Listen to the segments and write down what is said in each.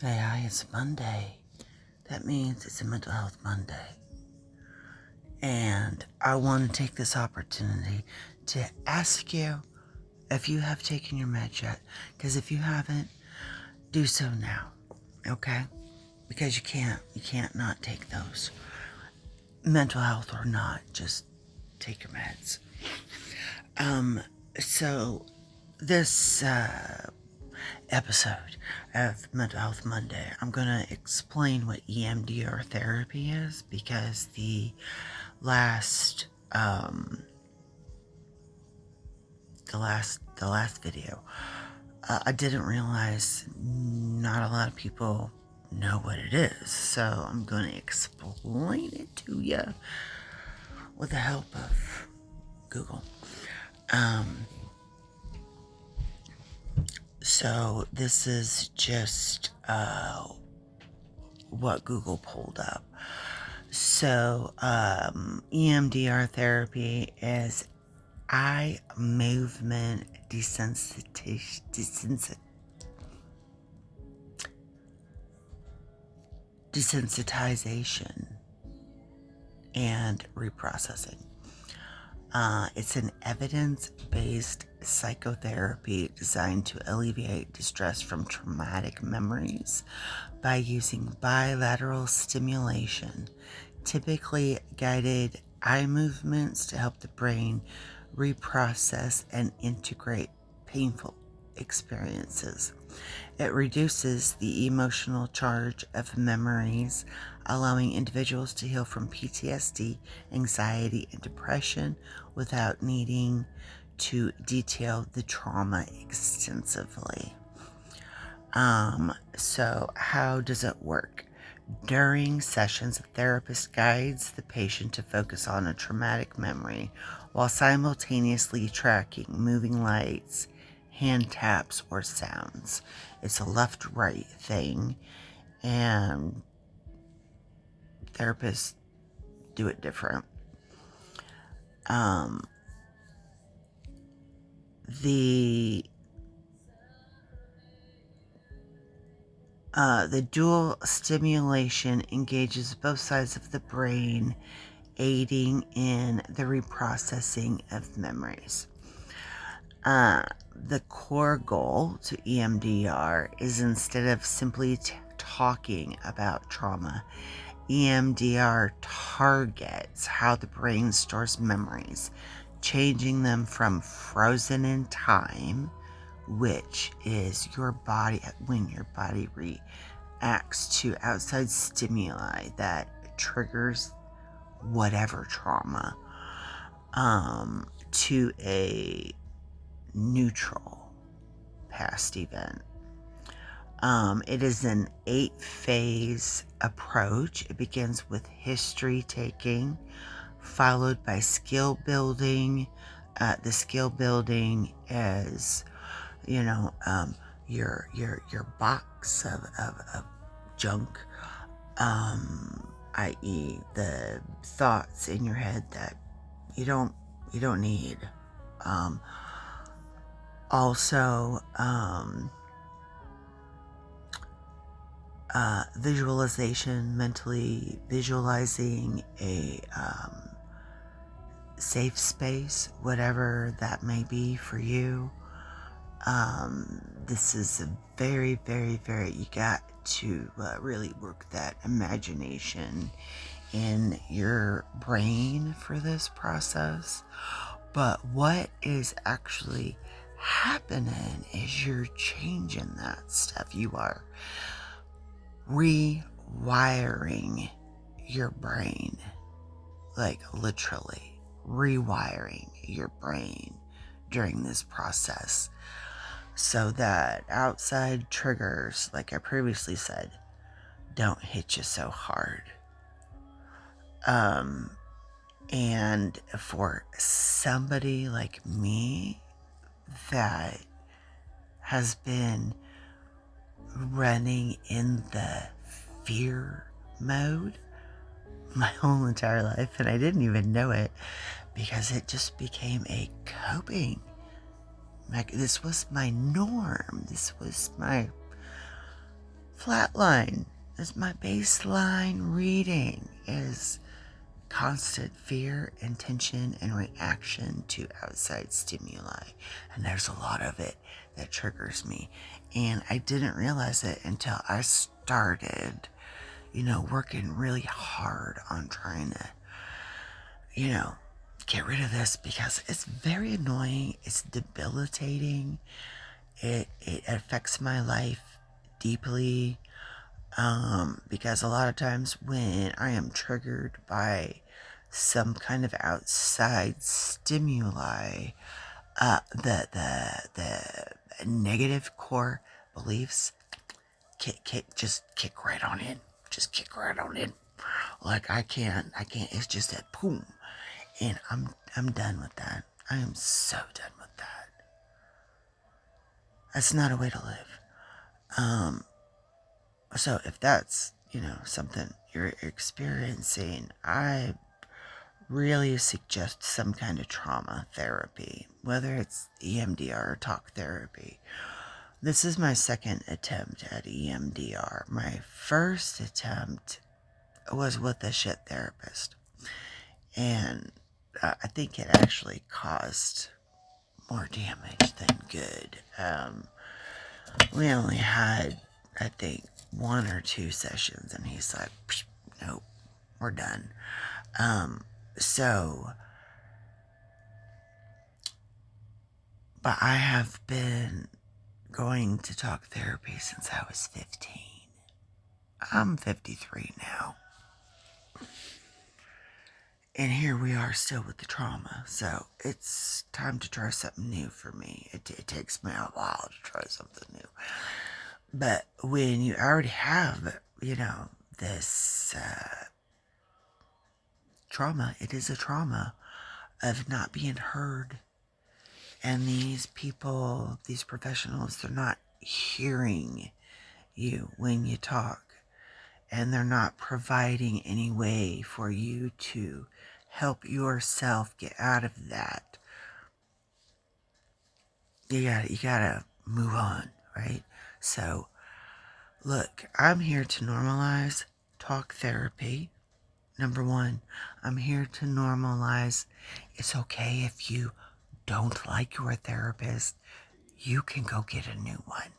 Hey, hi, it's Monday. That means it's a Mental Health Monday. And I want to take this opportunity to ask you if you have taken your meds yet. Because if you haven't, do so now. Okay? Because you can't not take those. Mental health or not, just take your meds. So this episode of Mental Health Monday, I'm going to explain what EMDR therapy is, because the last video, I didn't realize not a lot of people know what it is, so I'm going to explain it to you with the help of Google. So this is just what Google pulled up. So EMDR therapy is eye movement desensitization and reprocessing. It's an evidence-based psychotherapy designed to alleviate distress from traumatic memories by using bilateral stimulation, typically guided eye movements to help the brain reprocess and integrate painful experiences. It reduces the emotional charge of memories, allowing individuals to heal from PTSD, anxiety, and depression without needing to detail the trauma extensively. So how does it work? During sessions, a therapist guides the patient to focus on a traumatic memory while simultaneously tracking moving lights, hand taps, or sounds. It's a left-right thing, and therapists do it different. The dual stimulation engages both sides of the brain, aiding in the reprocessing of memories. The core goal to EMDR is, instead of simply talking about trauma, EMDR targets how the brain stores memories, changing them from frozen in time, which is your body, when your body reacts to outside stimuli that triggers whatever trauma, to a neutral past event. It is an 8-phase approach. It begins with history taking, followed by skill building. The skill building is, your box of junk, i.e. the thoughts in your head that you don't need. Also, visualization, mentally visualizing a safe space, whatever that may be for you. This is a very, very, you got to really work that imagination in your brain for this process. But what is actually happening is you're changing that stuff. You are rewiring your brain, like literally rewiring your brain during this process, so that outside triggers, like I previously said, don't hit you so hard. And for somebody like me that has been running in the fear mode my whole entire life, and I didn't even know it, because it just became a coping. This was my norm. This was my flatline. Is my baseline reading is constant fear and tension and reaction to outside stimuli. And there's a lot of it that triggers me. And I didn't realize it until I started, working really hard on trying to, get rid of this, because it's very annoying. It's debilitating. It affects my life deeply. Because a lot of times when I am triggered by some kind of outside stimuli, the negative core beliefs kick right on in. Just kick right on in. Like I can't. It's just that boom, and I'm done with that. I am so done with that. That's not a way to live. So if that's, something you're experiencing, I really suggest some kind of trauma therapy, whether it's EMDR or talk therapy. This is my second attempt at EMDR. My first attempt was with a shit therapist. And I think it actually caused more damage than good. We only had, I think, 1 or 2 sessions, and he's like, nope, we're done. But I have been going to talk therapy since I was 15. I'm 53 now. And here we are still with the trauma. So it's time to try something new for me. It takes me a while to try something new. But when you already have, this trauma, it is a trauma of not being heard. And these people, these professionals, they're not hearing you when you talk. And they're not providing any way for you to help yourself get out of that. You gotta move on, right? So, look, I'm here to normalize talk therapy. Number 1, I'm here to normalize. It's okay if you don't like your therapist. You can go get a new one.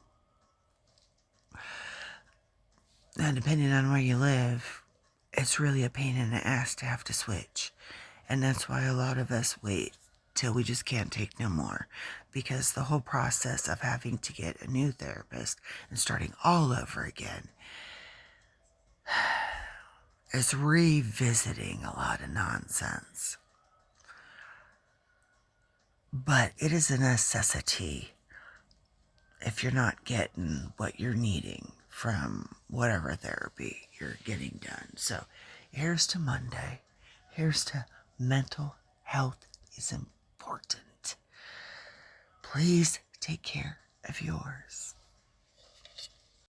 Now, depending on where you live, it's really a pain in the ass to have to switch. And that's why a lot of us wait till we just can't take no more. Because the whole process of having to get a new therapist and starting all over again is revisiting a lot of nonsense. But it is a necessity if you're not getting what you're needing from whatever therapy you're getting done. So here's to Monday. Here's to mental health is important. Please take care of yours.